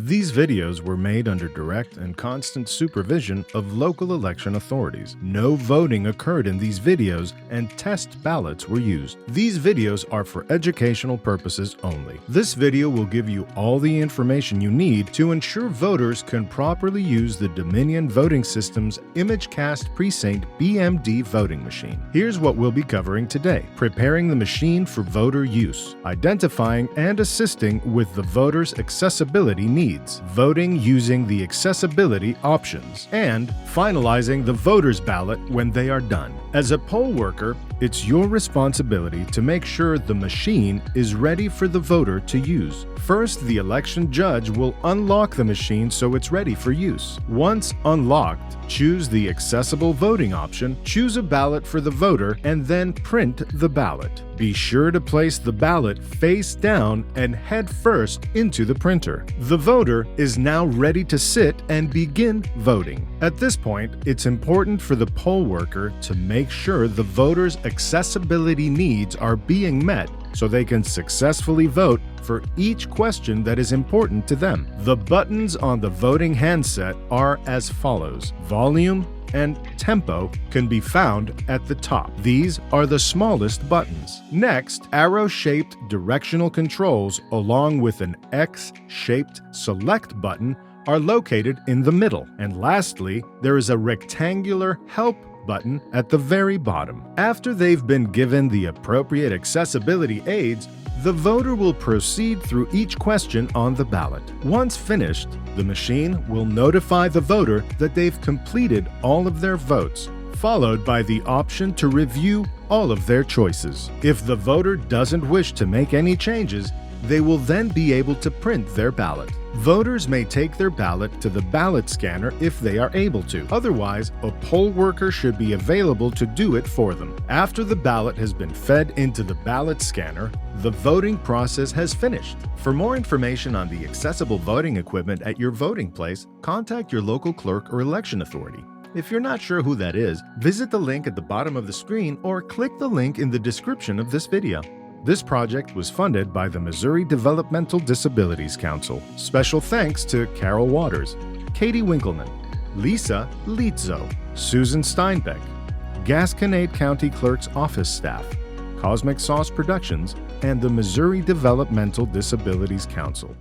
These videos were made under direct and constant supervision of local election authorities. No voting occurred in these videos, and test ballots were used. These videos are for educational purposes only. This video will give you all the information you need to ensure voters can properly use the Dominion voting system's ImageCast Precinct BMD voting machine. Here's what we'll be covering today: preparing the machine for voter use, identifying and assisting with the voter's accessibility needs, voting using the accessibility options, and finalizing the voter's ballot when they are done. As a poll worker, it's your responsibility to make sure the machine is ready for the voter to use. First, the election judge will unlock the machine so it's ready for use. Once unlocked, choose the accessible voting option, choose a ballot for the voter, and then print the ballot. Be sure to place the ballot face down and head first into the printer. The voter is now ready to sit and begin voting. At this point, it's important for the poll worker to make sure the voter's accessibility needs are being met so they can successfully vote for each question that is important to them. The buttons on the voting handset are as follows. Volume and tempo can be found at the top. These are the smallest buttons. Next, arrow-shaped directional controls along with an X-shaped select button are located in the middle. And lastly, there is a rectangular help button at the very bottom. After they've been given the appropriate accessibility aids, the voter will proceed through each question on the ballot. Once finished, the machine will notify the voter that they've completed all of their votes, followed by the option to review all of their choices. If the voter doesn't wish to make any changes, they will then be able to print their ballot. Voters may take their ballot to the ballot scanner if they are able to. Otherwise, a poll worker should be available to do it for them. After the ballot has been fed into the ballot scanner, the voting process has finished. For more information on the accessible voting equipment at your voting place, contact your local clerk or election authority. If you're not sure who that is, visit the link at the bottom of the screen or click the link in the description of this video. This project was funded by the Missouri Developmental Disabilities Council. Special thanks to Carol Waters, Katie Winkleman, Lisa Lietzo, Susan Steinbeck, Gasconade County Clerk's Office staff, Cosmic Sauce Productions, and the Missouri Developmental Disabilities Council.